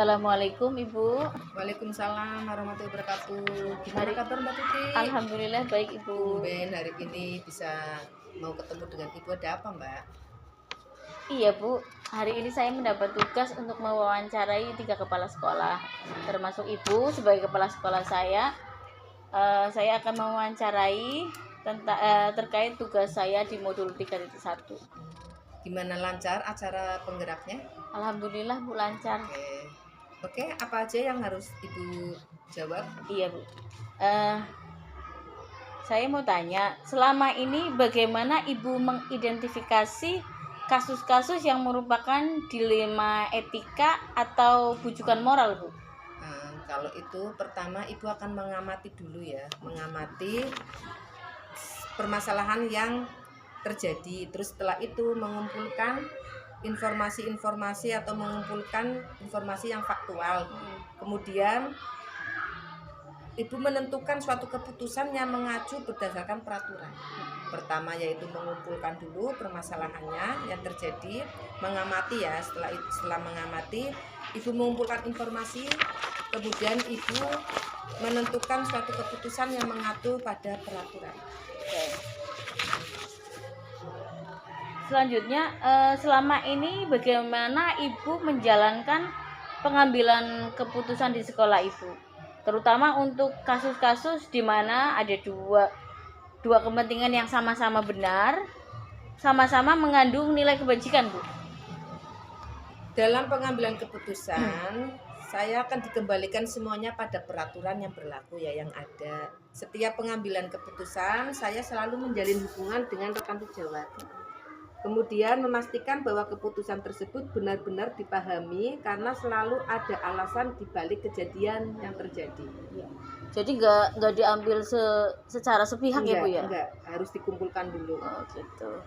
Assalamualaikum Ibu. Waalaikumsalam warahmatullahi wabarakatuh. Gimana Hari- kabar Mbak Tuti? Alhamdulillah baik Ibu. Tumben hari ini bisa mau ketemu dengan Ibu, ada apa Mbak? Iya Bu, hari ini saya mendapat tugas untuk mewawancarai 3 kepala sekolah, termasuk Ibu sebagai kepala sekolah saya. Saya akan mewawancarai terkait tugas saya di modul 3.1. Gimana, lancar acara penggeraknya? Alhamdulillah Bu, lancar. Oke, apa aja yang harus Ibu jawab? Iya Bu. Saya mau tanya, selama ini bagaimana Ibu mengidentifikasi kasus-kasus yang merupakan dilema etika atau bujukan moral, Bu? Kalau itu pertama Ibu akan mengamati dulu ya, mengamati permasalahan yang terjadi. Terus setelah itu mengumpulkan informasi-informasi atau mengumpulkan informasi yang faktual. Kemudian Ibu menentukan suatu keputusan yang mengacu berdasarkan peraturan. Pertama yaitu mengumpulkan dulu permasalahannya yang terjadi, mengamati ya. Setelah mengamati, Ibu mengumpulkan informasi, kemudian Ibu menentukan suatu keputusan yang mengacu pada peraturan. Selanjutnya, selama ini bagaimana Ibu menjalankan pengambilan keputusan di sekolah Ibu, terutama untuk kasus-kasus di mana ada dua kepentingan yang sama-sama benar, sama-sama mengandung nilai kebajikan, Bu? Dalam pengambilan keputusan, saya akan dikembalikan semuanya pada peraturan yang berlaku ya, yang ada. Setiap pengambilan keputusan, saya selalu menjalin hubungan dengan rekan sejawat. Kemudian memastikan bahwa keputusan tersebut benar-benar dipahami karena selalu ada alasan di balik kejadian yang terjadi. Ya. Jadi nggak diambil secara sepihak ya Bu ya? Enggak, harus dikumpulkan dulu. Oh gitu.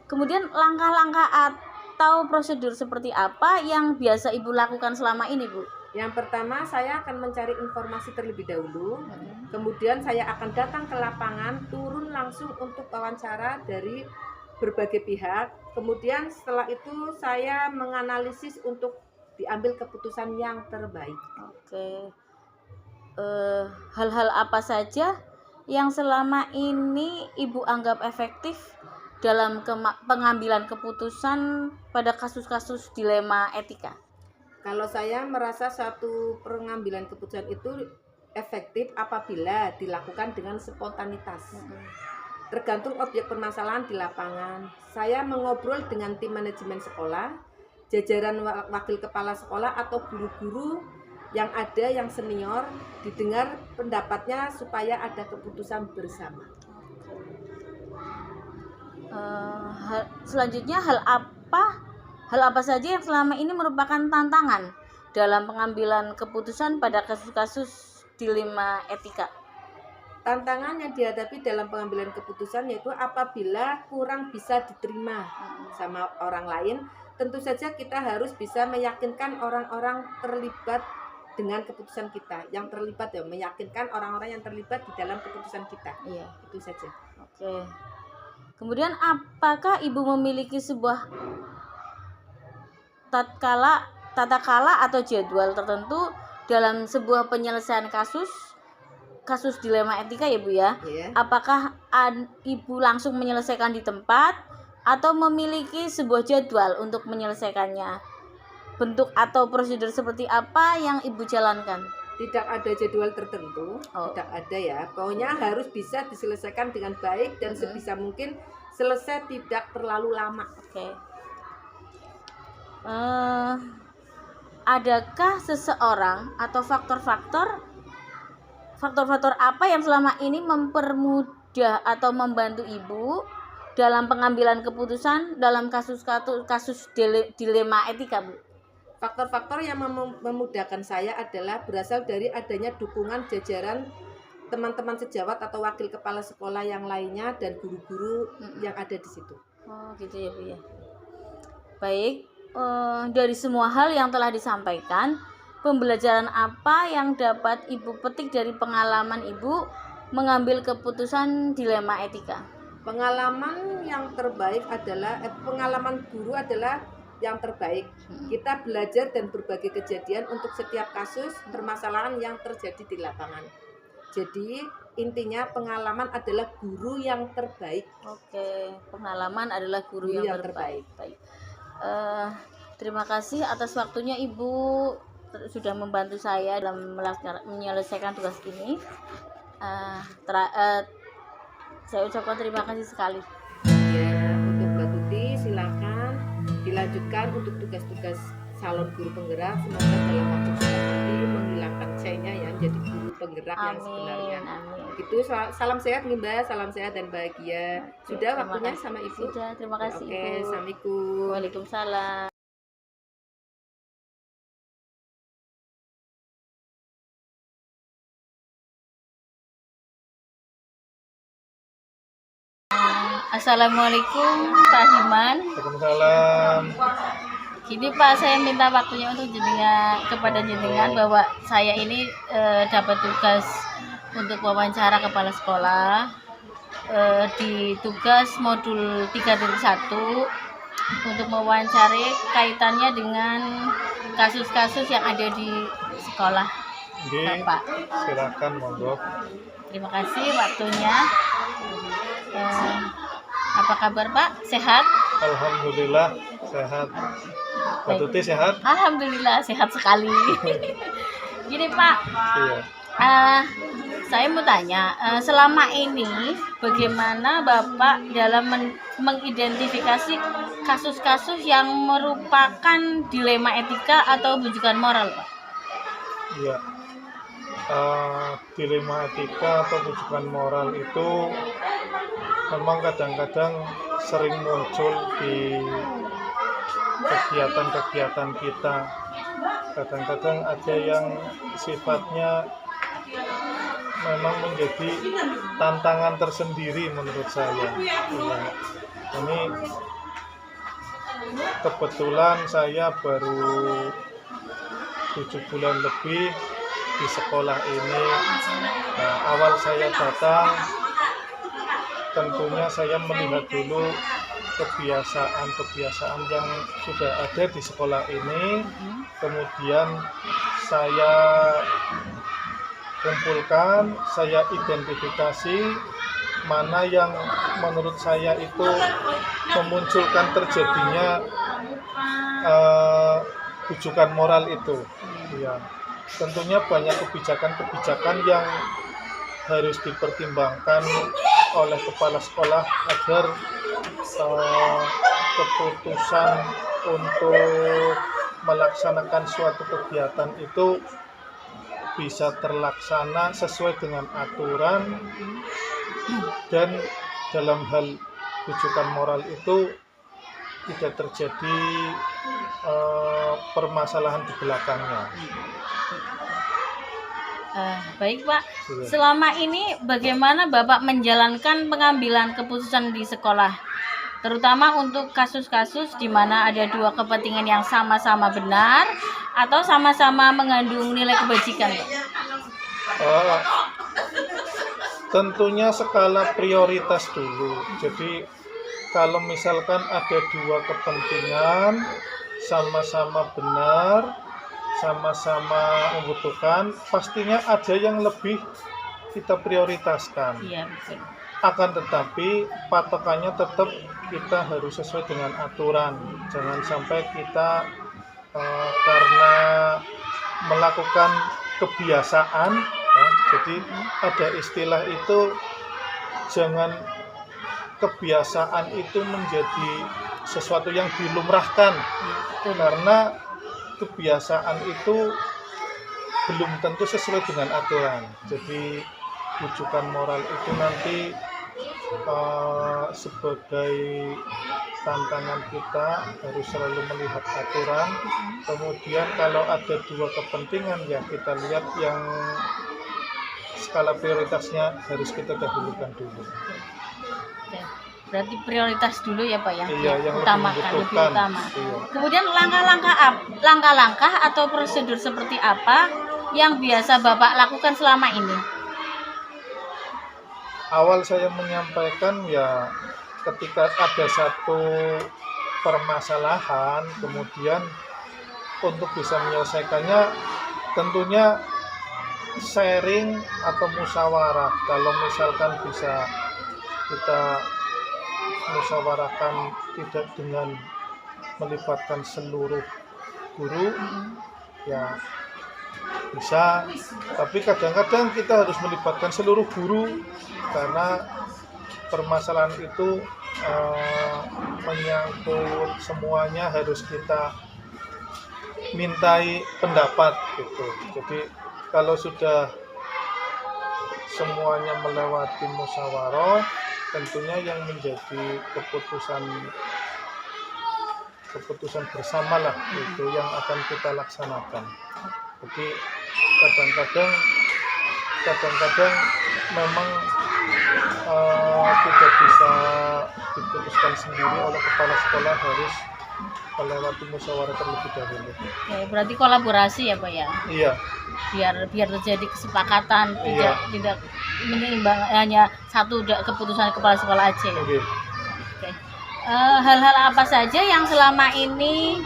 Kemudian langkah-langkah atau prosedur seperti apa yang biasa Ibu lakukan selama ini, Bu? Yang pertama, saya akan mencari informasi terlebih dahulu. Kemudian saya akan datang ke lapangan, turun langsung untuk wawancara dari berbagai pihak. Kemudian setelah itu saya menganalisis untuk diambil keputusan yang terbaik. Oke. Hal-hal apa saja yang selama ini Ibu anggap efektif dalam pengambilan keputusan pada kasus-kasus dilema etika? Kalau saya merasa suatu pengambilan keputusan itu efektif apabila dilakukan dengan spontanitas. Tergantung objek permasalahan di lapangan. Saya mengobrol dengan tim manajemen sekolah, jajaran wakil kepala sekolah atau guru-guru yang ada yang senior, didengar pendapatnya supaya ada keputusan bersama. Selanjutnya hal apa saja yang selama ini merupakan tantangan dalam pengambilan keputusan pada kasus-kasus dilema etika? Tantangan yang dihadapi dalam pengambilan keputusan yaitu apabila kurang bisa diterima sama orang lain, tentu saja kita harus bisa meyakinkan orang-orang terlibat dengan keputusan kita. Yang terlibat ya, meyakinkan orang-orang yang terlibat di dalam keputusan kita. Iya, itu saja. Oke. Kemudian apakah Ibu memiliki sebuah tata kala atau jadwal tertentu dalam sebuah penyelesaian kasus dilema etika ya Bu ya? Yeah. Apakah Ibu langsung menyelesaikan di tempat atau memiliki sebuah jadwal untuk menyelesaikannya? Bentuk atau prosedur seperti apa yang Ibu jalankan? Tidak ada jadwal tertentu, tidak ada ya. Pokoknya harus bisa diselesaikan dengan baik dan sebisa mungkin selesai tidak terlalu lama. Oke. Adakah seseorang atau faktor-faktor apa yang selama ini mempermudah atau membantu Ibu dalam pengambilan keputusan dalam kasus dilema etika, Bu? Faktor-faktor yang memudahkan saya adalah berasal dari adanya dukungan jajaran teman-teman sejawat atau wakil kepala sekolah yang lainnya dan guru-guru yang ada di situ. Oh gitu ya Bu ya. Baik, dari semua hal yang telah disampaikan, pembelajaran apa yang dapat Ibu petik dari pengalaman Ibu mengambil keputusan dilema etika? Pengalaman yang terbaik adalah pengalaman guru adalah yang terbaik. Kita belajar dan berbagi kejadian untuk setiap kasus permasalahan yang terjadi di lapangan. Jadi intinya pengalaman adalah guru yang terbaik. Oke, pengalaman adalah guru yang terbaik. Baik. Terima kasih atas waktunya Ibu sudah membantu saya dalam menyelesaikan tugas ini. Saya ucapkan terima kasih sekali. Ya, untuk Mbak Tuti silakan dilanjutkan untuk tugas-tugas calon guru penggerak. Semoga dalam waktu dekat nanti menghilangkan C-nya ya, jadi guru penggerak yang sebenarnya. Amin. Itu salam sehat nih Mbak, salam sehat dan bahagia. Sudah waktunya sama Ibu. Sudah, terima kasih Oke, Ibu. Assalamualaikum. Waalaikumsalam. Assalamualaikum Pak Himan. Waalaikumsalam. Gini Pak, saya minta waktunya untuk jenengan kepada jenengan bahwa saya ini dapat tugas untuk wawancara kepala sekolah di tugas modul 3.1 untuk mewawancari kaitannya dengan kasus-kasus yang ada di sekolah. Bapak. Silakan monggo. Terima kasih waktunya. Apa kabar Pak? Sehat? Alhamdulillah sehat. Mbak Tuti sehat? Alhamdulillah sehat sekali. Gini Pak, Iya. saya mau tanya, selama ini bagaimana Bapak dalam mengidentifikasi kasus-kasus yang merupakan dilema etika atau bujukan moral Pak? Iya. Dilema etika atau bujukan moral itu memang kadang-kadang sering muncul di kegiatan-kegiatan kita. Kadang-kadang ada yang sifatnya memang menjadi tantangan tersendiri menurut saya. Ini kebetulan saya baru 7 bulan lebih di sekolah ini. Nah, awal saya datang tentunya saya melihat dulu kebiasaan yang sudah ada di sekolah ini, kemudian saya kumpulkan, saya identifikasi mana yang menurut saya itu memunculkan terjadinya bujukan moral itu. Ya, tentunya banyak kebijakan-kebijakan yang harus dipertimbangkan oleh kepala sekolah agar keputusan untuk melaksanakan suatu kegiatan itu bisa terlaksana sesuai dengan aturan, dan dalam hal bujukan moral itu tidak terjadi permasalahan di belakangnya. Baik Pak, selama ini bagaimana Bapak menjalankan pengambilan keputusan di sekolah, terutama untuk kasus-kasus di mana ada dua kepentingan yang sama-sama benar atau sama-sama mengandung nilai kebajikan Pak? Tentunya skala prioritas dulu. Jadi kalau misalkan ada dua kepentingan sama-sama benar, sama-sama membutuhkan, pastinya ada yang lebih kita prioritaskan. Iya, betul. Akan tetapi patokannya tetap kita harus sesuai dengan aturan. Jangan sampai kita karena melakukan kebiasaan, ya, jadi ada istilah itu, jangan kebiasaan itu menjadi sesuatu yang dilumrahkan, karena kebiasaan itu belum tentu sesuai dengan aturan. Jadi bujukan moral itu nanti sebagai tantangan kita harus selalu melihat aturan. Kemudian kalau ada dua kepentingan ya kita lihat yang skala prioritasnya harus kita dahulukan dulu. Berarti prioritas dulu ya Pak ya, yang utamakan, lebih utama. Iya. Kemudian langkah-langkah atau prosedur seperti apa yang biasa Bapak lakukan selama ini? Awal saya menyampaikan ya ketika ada satu permasalahan, kemudian untuk bisa menyelesaikannya tentunya sharing atau musyawarah. Kalau misalkan bisa kita musyawarahkan tidak dengan melibatkan seluruh guru, ya bisa, tapi kadang-kadang kita harus melibatkan seluruh guru karena permasalahan itu menyangkut semuanya, harus kita mintai pendapat gitu. Jadi kalau sudah semuanya melewati musyawarah, tentunya yang menjadi keputusan bersama lah itu yang akan kita laksanakan. Jadi kadang-kadang memang tidak bisa diputuskan sendiri oleh kepala sekolah, harus melewati musyawarah terlebih dahulu. Ya, berarti kolaborasi ya Pak ya? Iya. Biar terjadi kesepakatan, Iya. tidak menimbang hanya satu keputusan kepala sekolah aja. Oke. Oke. Hal-hal apa saja yang selama ini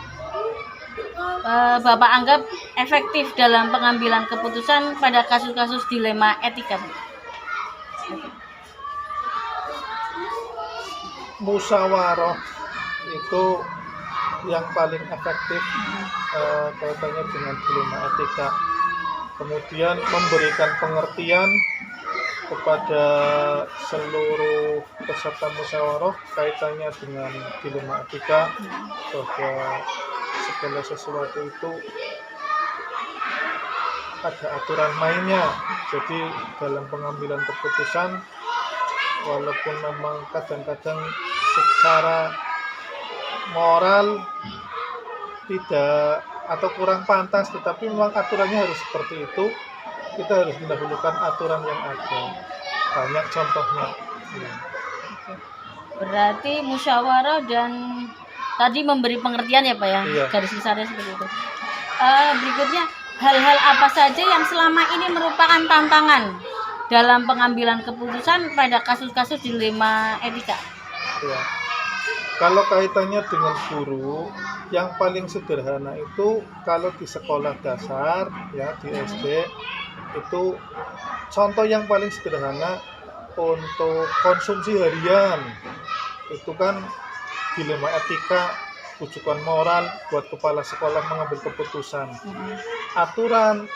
Bapak anggap efektif dalam pengambilan keputusan pada kasus-kasus dilema etika? Musyawarah itu yang paling efektif kaitannya dengan dilema etika. Kemudian memberikan pengertian kepada seluruh peserta musyawarah kaitannya dengan dilema etika, bahwa segala sesuatu itu ada aturan mainnya. Jadi dalam pengambilan keputusan, walaupun memang kadang-kadang secara moral tidak atau kurang pantas, tetapi memang aturannya harus seperti itu. Kita harus mendahulukan aturan yang ada. Banyak contohnya. Berarti musyawarah dan tadi memberi pengertian ya Pak ya? Iya. Garis besarnya seperti itu. Berikutnya, hal-hal apa saja yang selama ini merupakan tantangan dalam pengambilan keputusan pada kasus-kasus dilema etika? Ya. Kalau kaitannya dengan guru, yang paling sederhana itu kalau di sekolah dasar, ya di SD, itu contoh yang paling sederhana untuk konsumsi harian. Itu kan dilema etika, rujukan moral buat kepala sekolah mengambil keputusan. Aturan,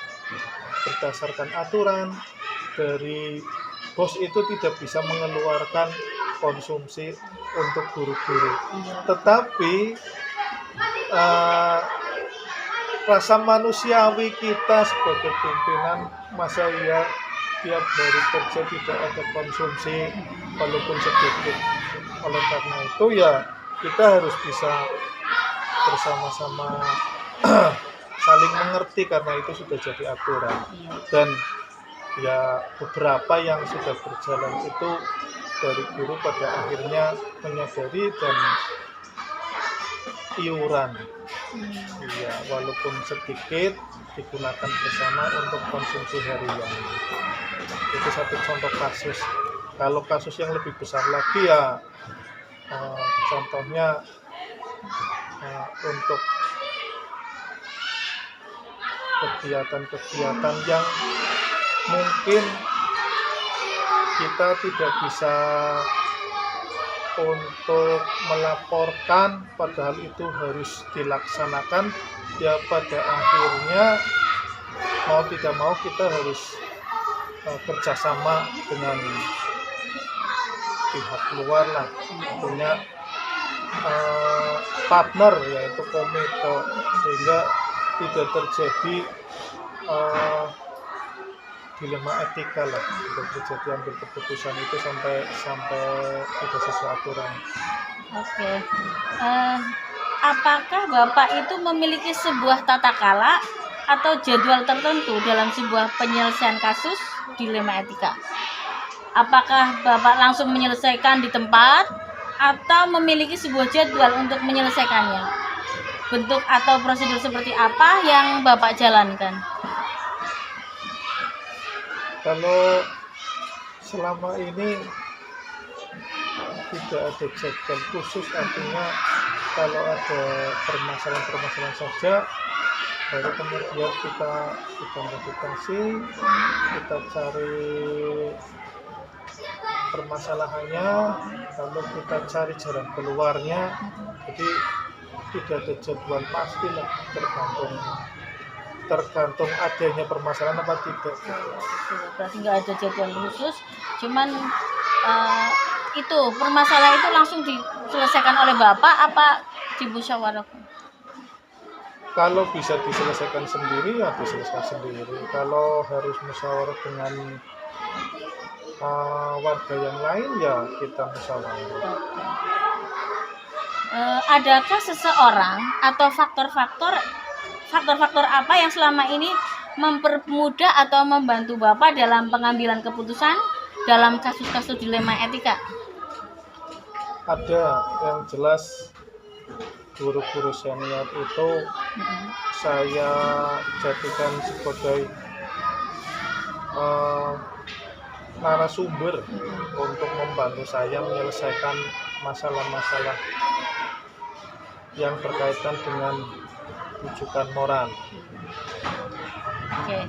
berdasarkan aturan dari bos itu tidak bisa mengeluarkan konsumsi untuk guru-guru. Tetapi rasa manusiawi kita sebagai pimpinan, masa ya tiap hari kerja tidak ada konsumsi walaupun sedikit. Oleh karena itu ya kita harus bisa bersama-sama saling mengerti, karena itu sudah jadi aturan. Dan ya beberapa yang sudah berjalan itu dari guru pada akhirnya menyadari dan iuran, ya walaupun sedikit digunakan bersama untuk konsumsi harian. Itu satu contoh kasus. Kalau kasus yang lebih besar lagi ya contohnya untuk kegiatan-kegiatan yang mungkin kita tidak bisa untuk melaporkan, padahal itu harus dilaksanakan, ya pada akhirnya mau tidak mau kita harus kerjasama dengan pihak luar lah, punya partner yaitu komite, sehingga tidak terjadi dilema etika lah, tidak terjadi ambil keputusan itu sampai tidak sesuai aturan. Oke. Apakah Bapak itu memiliki sebuah tata kala atau jadwal tertentu dalam sebuah penyelesaian kasus dilema etika? Apakah Bapak langsung menyelesaikan di tempat atau memiliki sebuah jadwal untuk menyelesaikannya? Bentuk atau prosedur seperti apa yang Bapak jalankan? Kalau selama ini tidak ada jadwal khusus, artinya kalau ada permasalahan-permasalahan saja, baru kemudian kita identifikasi, kita cari permasalahannya, lalu kita cari jalan keluarnya. Jadi tidak ada jadwal pasti lah, tergantung adanya permasalahan apa tidak. Berarti nggak ada jadwal khusus, cuman itu permasalahan itu langsung diselesaikan oleh Bapak apa dimusyawarahkan? Kalau bisa diselesaikan sendiri ya diselesaikan sendiri. Kalau harus musyawarah dengan warga yang lain ya kita musyawarah. Adakah seseorang atau faktor-faktor apa yang selama ini mempermudah atau membantu Bapak dalam pengambilan keputusan dalam kasus-kasus dilema etika? Ada, yang jelas guru-guru senior itu saya jadikan sebagai narasumber untuk membantu saya menyelesaikan masalah-masalah yang berkaitan dengan rujukan moral. Oke.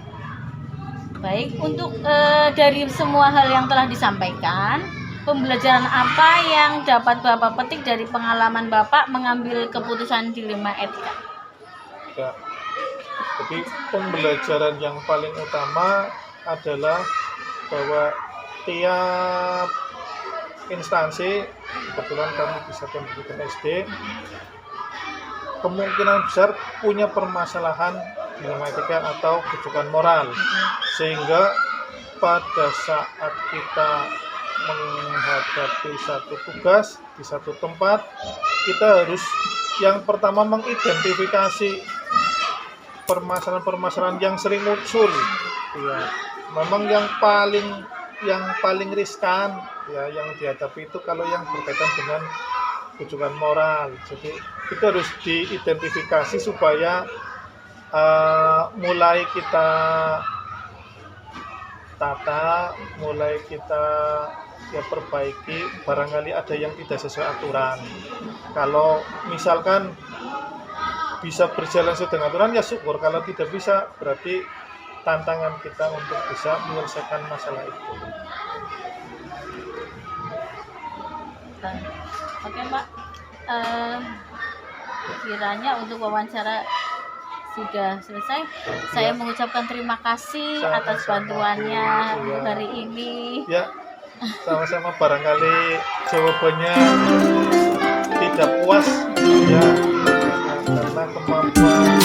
Baik, untuk dari semua hal yang telah disampaikan, pembelajaran apa yang dapat Bapak petik dari pengalaman Bapak mengambil keputusan dilema etika? Ya. Jadi pembelajaran yang paling utama adalah bahwa tiap instansi, kebetulan kami di Satuan Pendidikan SD, kemungkinan besar punya permasalahan dilema etika atau rujukan moral, sehingga pada saat kita menghadapi satu tugas di satu tempat, kita harus yang pertama mengidentifikasi permasalahan-permasalahan yang sering muncul. Ya, memang yang paling riskan ya yang dihadapi itu kalau yang berkaitan dengan rujukan moral. Jadi itu harus diidentifikasi supaya mulai kita tata, mulai kita ya perbaiki, barangkali ada yang tidak sesuai aturan. Kalau misalkan bisa berjalan sesuai dengan aturan ya syukur, kalau tidak bisa berarti tantangan kita untuk bisa menyelesaikan masalah itu. Oke Mbak, kiranya untuk wawancara sudah selesai. Saya mengucapkan terima kasih atas bantuannya hari ini. Ya, sama-sama. Barangkali jawabannya tidak puas ya, karena kemampuan